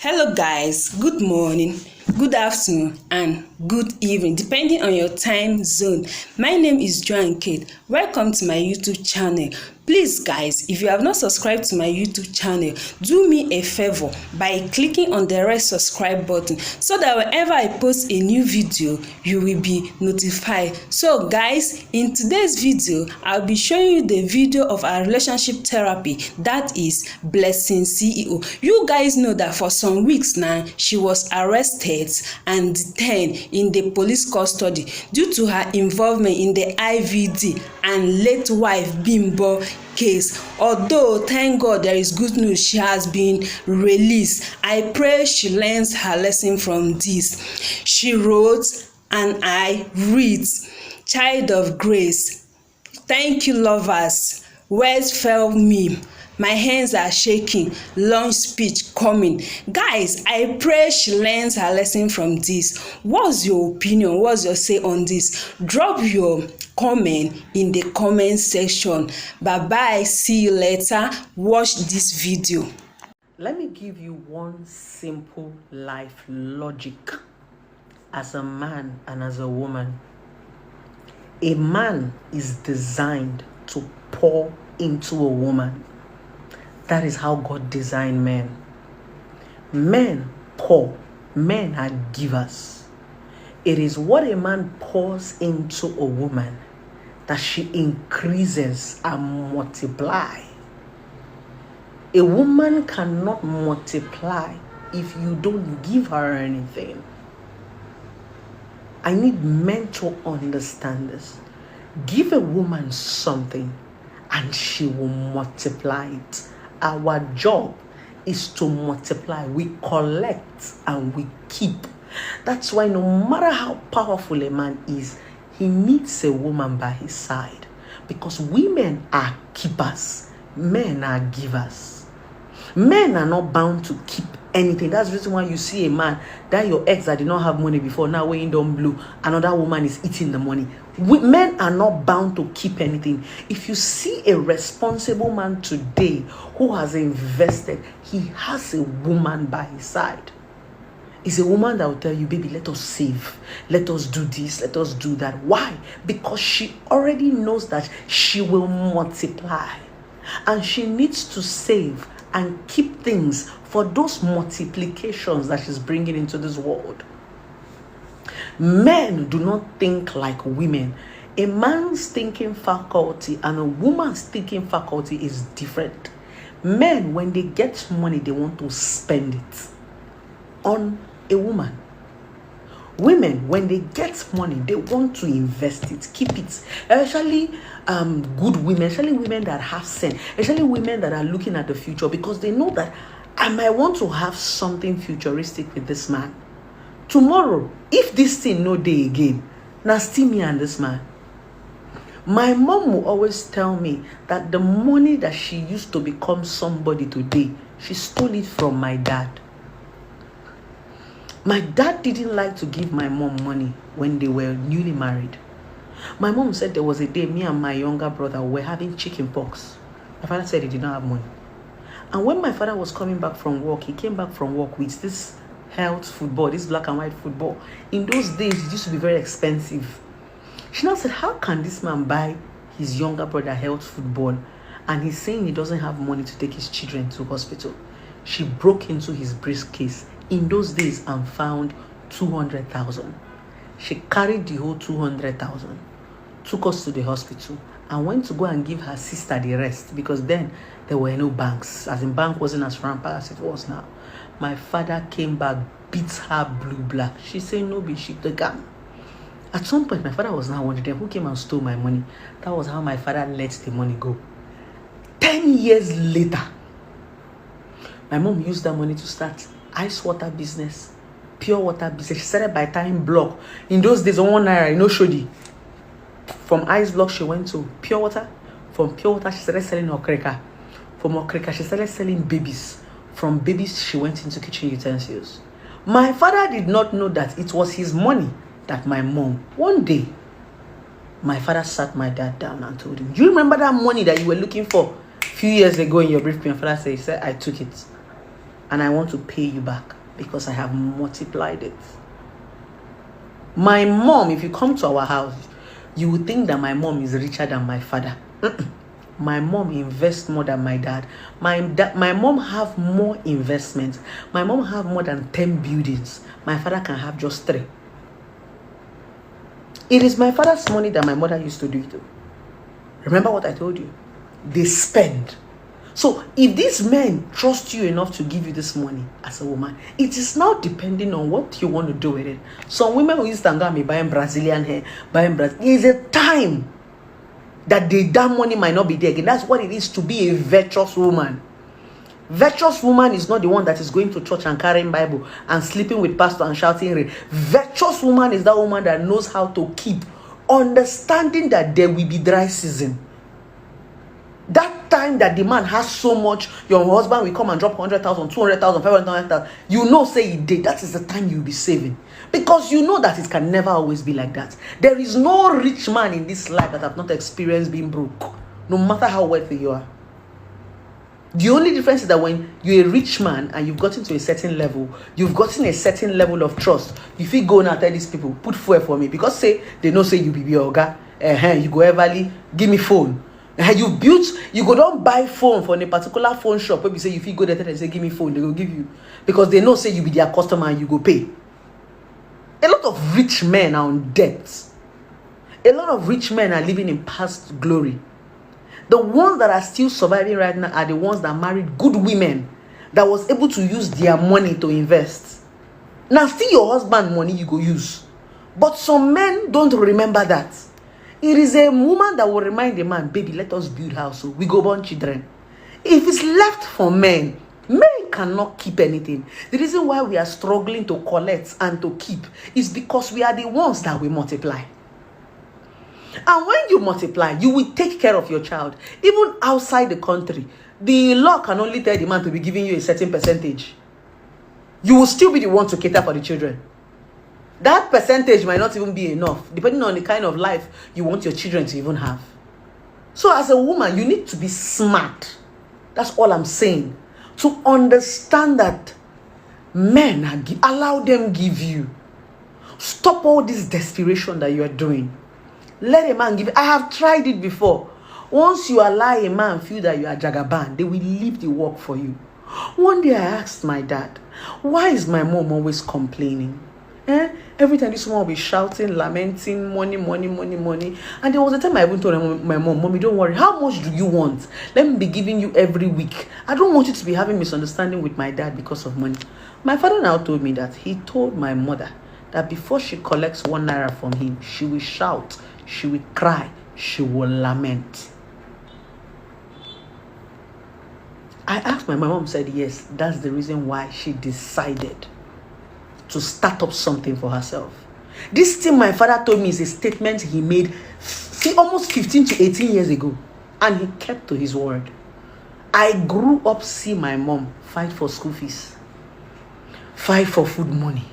Hello guys, good morning, good afternoon and good evening depending on your time zone. My name is Joan Kate. Welcome to my YouTube channel. Please guys, if you have not subscribed to my YouTube channel, do me a favor by clicking on the red subscribe button so that whenever I post a new video, you will be notified. So guys, in today's video, I'll be showing you the video of our relationship therapy, that is Blessing CEO. You guys know that for some weeks now, she was arrested and detained in the police custody due to her involvement in the IVD and late wife Bimbo case. Although thank God there is good news, she has been released. I pray she learns her lesson from this. She wrote and I read, child of grace, thank you lovers, words fail me, my hands are shaking, long speech coming. Guys, I pray she learns her lesson from this. What's your opinion? What's your say on this? Drop your comment in the comment section. Bye bye, see you later. Watch this video. Let me give you one simple life logic as a man and as a woman. A man is designed to pour into a woman. That is how God designed men. Men pour. Men are givers. It is what a man pours into a woman that she increases and multiply. A woman cannot multiply if you don't give her anything. I need men to understand this. Give a woman something and she will multiply it. Our job is to multiply. We collect and we keep. That's why no matter how powerful a man is, he needs a woman by his side. Because women are keepers. Men are givers. Men are not bound to keep anything. That's the reason why you see a man, that your ex that did not have money before, now weighing down blue, another woman is eating the money. Men are not bound to keep anything. If you see a responsible man today who has invested, he has a woman by his side. It's a woman that will tell you, baby, let us save. Let us do this. Let us do that. Why? Because she already knows that she will multiply. And she needs to save and keep things for those multiplications that she's bringing into this world. Men do not think like women. A man's thinking faculty and a woman's thinking faculty is different. Men, when they get money, they want to spend it on a woman. Women, when they get money, they want to invest it, keep it. Especially good women, especially women that have sense, especially women that are looking at the future, because they know that I might want to have something futuristic with this man. Tomorrow, if this thing no day again, now still me and this man. My mom will always tell me that the money that she used to become somebody today, she stole it from my dad. My dad didn't like to give my mom money when they were newly married. My mom said there was a day me and my younger brother were having chicken pox. My father said he did not have money. And when my father was coming back from work, he came back from work with this health football, this black and white football. In those days, it used to be very expensive. She now said, how can this man buy his younger brother health football? And he's saying he doesn't have money to take his children to hospital. She broke into his briefcase in those days and found 200,000. She carried the whole 200,000, took us to the hospital, and went to go and give her sister the rest, because then there were no banks. As in, bank wasn't as rampant as it was now. My father came back, beat her blue black. She said, no, be she the gun. At some point, my father was now wondering who came and stole my money. That was how my father let the money go. 10 years later, my mom used that money to start ice water business, pure water business. She started by tying block. In those days, on 1 naira, you know, shodi. From ice block, she went to pure water. From pure water, she started selling okreka. From okreka, she started selling babies. From babies, she went into kitchen utensils. My father did not know that it was his money that my mom, one day, my father sat my dad down and told him, you remember that money that you were looking for a few years ago in your briefcase? My father said, I took it and I want to pay you back. because I have multiplied it. My mom, if you come to our house, you would think that my mom is richer than my father. My mom invests more than my dad. My mom have more investments. My mom have more than 10 buildings. My father can have just 3. It is my father's money that my mother used to do it. Remember what I told you? They spend. So if these men trust you enough to give you this money as a woman, it is now depending on what you want to do with it. Some women who used to be buying Brazilian hair, is a time that that money might not be there again. That's what it is to be a virtuous woman. Virtuous woman is not the one that is going to church and carrying Bible and sleeping with pastor and shouting rain. Virtuous woman is that woman that knows how to keep, understanding that there will be dry season. That time that the man has so much, your husband will come and drop 100,000, 200,000, 500,000. You know, say he did. That is the time you'll be saving. Because you know that it can never always be like that. There is no rich man in this life that have not experienced being broke, no matter how wealthy you are. The only difference is that when you're a rich man and you've gotten to a certain level, you've gotten a certain level of trust. If you go and tell these people, put fuel for me, because say they know say you be your oga, you go everly give me phone. You go don't buy phone from a particular phone shop where you say if you go there and say give me phone, they will give you, because they know say you be their customer and you go pay. A lot of rich men are on debt. A lot of rich men are living in past glory. The ones that are still surviving right now are the ones that married good women that was able to use their money to invest. Now still your husband money you go use. But some men don't remember that. It is a woman that will remind the man, baby, let us build house so we go born children. If it's left for men, men cannot keep anything. The reason why we are struggling to collect and to keep is because we are the ones that will multiply. And when you multiply, you will take care of your child. Even outside the country, the law can only tell the man to be giving you a certain percentage. You will still be the one to cater for the children. That percentage might not even be enough, depending on the kind of life you want your children to even have. So as a woman, you need to be smart. That's all I'm saying. To understand that men allow them give you. Stop all this desperation that you are doing. Let a man give. I have tried it before. Once you allow a man feel that you are Jagaban, they will leave the work for you. One day I asked my dad, why is my mom always complaining? Every time this woman will be shouting, lamenting, money, money, money, money. And there was a time I even told my mom, Mommy, don't worry. How much do you want? Let me be giving you every week. I don't want you to be having misunderstanding with my dad because of money. My father now told me that he told my mother that before she collects 1 naira from him, she will shout, she will cry, she will lament. I asked my mom said yes, that's the reason why she decided to start up something for herself. This thing my father told me is a statement he made almost 15 to 18 years ago, and he kept to his word. I grew up seeing my mom fight for school fees, fight for food money,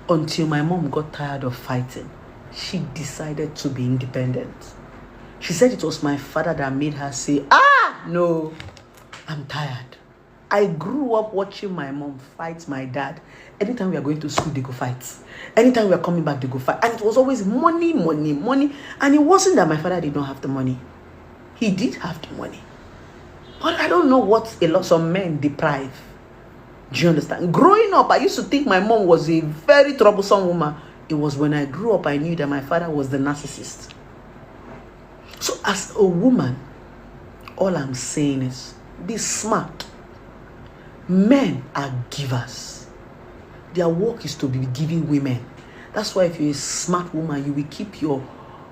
until my mom got tired of fighting. She decided to be independent. She said it was my father that made her say, no, I'm tired. I grew up watching my mom fight my dad. Anytime we are going to school, they go fight. Anytime we are coming back, they go fight. And it was always money, money, money. And it wasn't that my father did not have the money. He did have the money. But I don't know what some men deprive. Do you understand? Growing up, I used to think my mom was a very troublesome woman. It was when I grew up, I knew that my father was the narcissist. So as a woman, all I'm saying is, be smart. Men are givers. Their work is to be giving women. That's why if you're a smart woman, you will keep your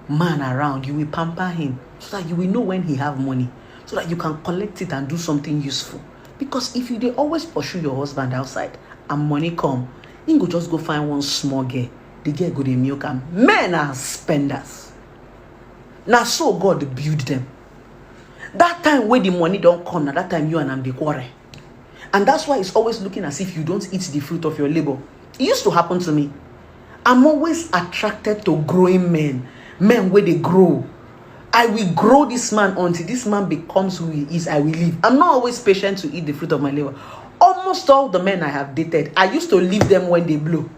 man around. You will pamper him so that you will know when he have money, so that you can collect it and do something useful. Because if they always pursue your husband outside and money come, you go just go find one small girl. The girl go to milk am. Men are spenders. Now so God build them. That time when the money don't come, now that time you and them dey quarrel. And that's why it's always looking as if you don't eat the fruit of your labor. It used to happen to me. I'm always attracted to growing men. Men where they grow. I will grow this man until this man becomes who he is. I will leave. I'm not always patient to eat the fruit of my labor. almost all the men I have dated, I used to leave them when they blow.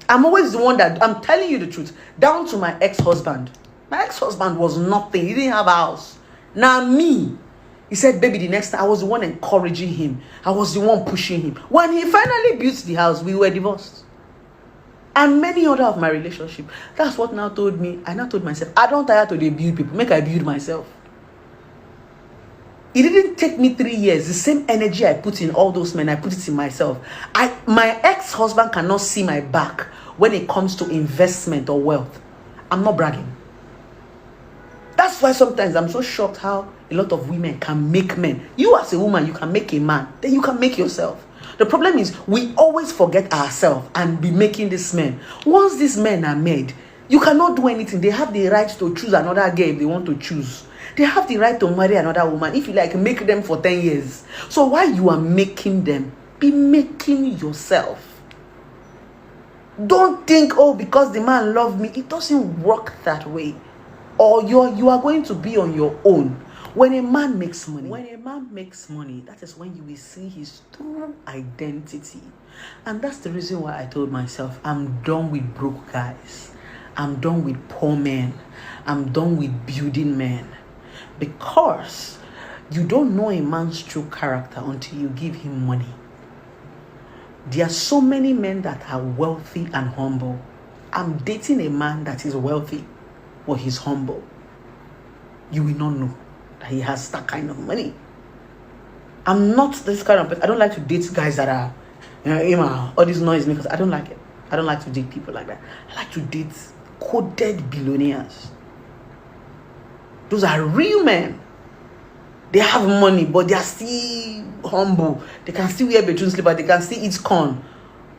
I'm always the one that, I'm telling you the truth, down to my ex-husband. My ex-husband was nothing. He didn't have a house. Now me, he said, baby, the next time, I was the one encouraging him. I was the one pushing him. When he finally built the house, we were divorced. And many other of my relationship. That's what now told me, I now told myself, I don't tire to dey build people, make I build myself. It didn't take me 3 years. The same energy I put in all those men, I put it in myself. My ex-husband cannot see my back when it comes to investment or wealth. I'm not bragging. That's why sometimes I'm so shocked how a lot of women can make men. You as a woman, you can make a man. Then you can make yourself. The problem is we always forget ourselves and be making these men. Once these men are made, you cannot do anything. They have the right to choose another girl if they want to choose. They have the right to marry another woman. If you like, make them for 10 years. So while you are making them, be making yourself. Don't think, oh, because the man loved me. It doesn't work that way. Or you are going to be on your own. When a man makes money, that is when you will see his true identity. And that's the reason why I told myself, I'm done with broke guys. I'm done with poor men. I'm done with building men. Because you don't know a man's true character until you give him money. There are so many men that are wealthy and humble. I'm dating a man that is wealthy, but he's humble. You will not know that he has that kind of money. I'm not this kind of person. I don't like to date guys that are, all this noise makers. I don't like it. I don't like to date people like that. I like to date coded billionaires. Those are real men. They have money, but they are still humble. They can still wear bedroom slippers. They can still eat corn.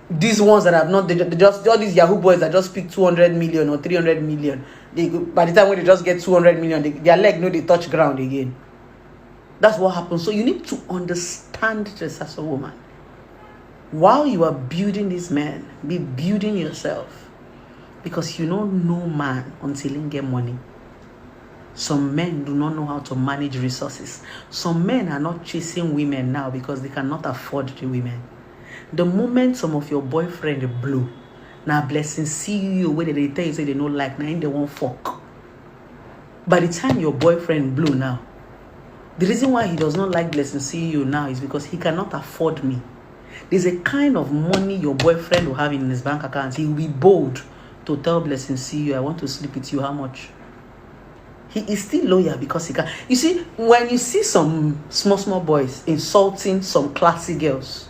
These ones that have not, they just all these Yahoo boys that just pick 200 million or 300 million. By the time when they just get 200 million, their leg they touch ground again. That's what happens. So you need to understand this as a woman. While you are building this man, be building yourself. Because you don't know man until you get money. Some men do not know how to manage resources. Some men are not chasing women now because they cannot afford the women. The moment some of your boyfriend blow, now blessing see you where they tell you say they don't like, now they won't fuck. By the time your boyfriend blow now, the reason why he does not like blessing see you now is because he cannot afford me. There's a kind of money your boyfriend will have in his bank account. He will be bold to tell blessing see you, I want to sleep with you, how much? He is still loyal because he can. You see, when you see some small boys insulting some classy girls,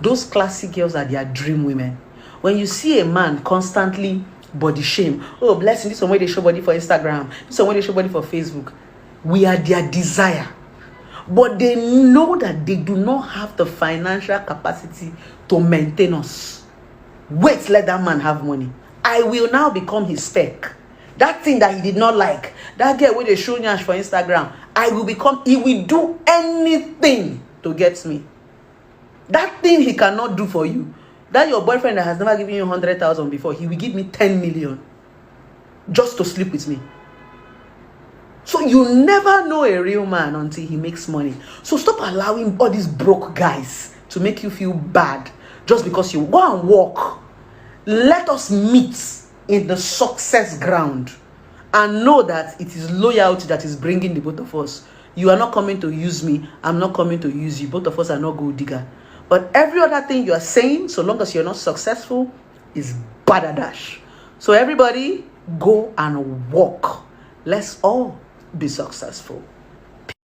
those classy girls are their dream women. When you see a man constantly body shame, oh, blessing, this one way they show body for Instagram, this one way they show body for Facebook, we are their desire. But they know that they do not have the financial capacity to maintain us. Wait, let that man have money. I will now become his spec. That thing that he did not like, that girl with the show nyash for Instagram, he will do anything to get me. That thing he cannot do for you, that your boyfriend that has never given you 100,000 before, he will give me 10 million just to sleep with me. So you never know a real man until he makes money. So stop allowing all these broke guys to make you feel bad just because you go and walk. Let us meet in the success ground and know that it is loyalty that is bringing the both of us. You are not coming to use me. I'm not coming to use you. Both of us are not gold digger. But every other thing you are saying, so long as you're not successful, is badadash. So everybody, go and walk. Let's all be successful.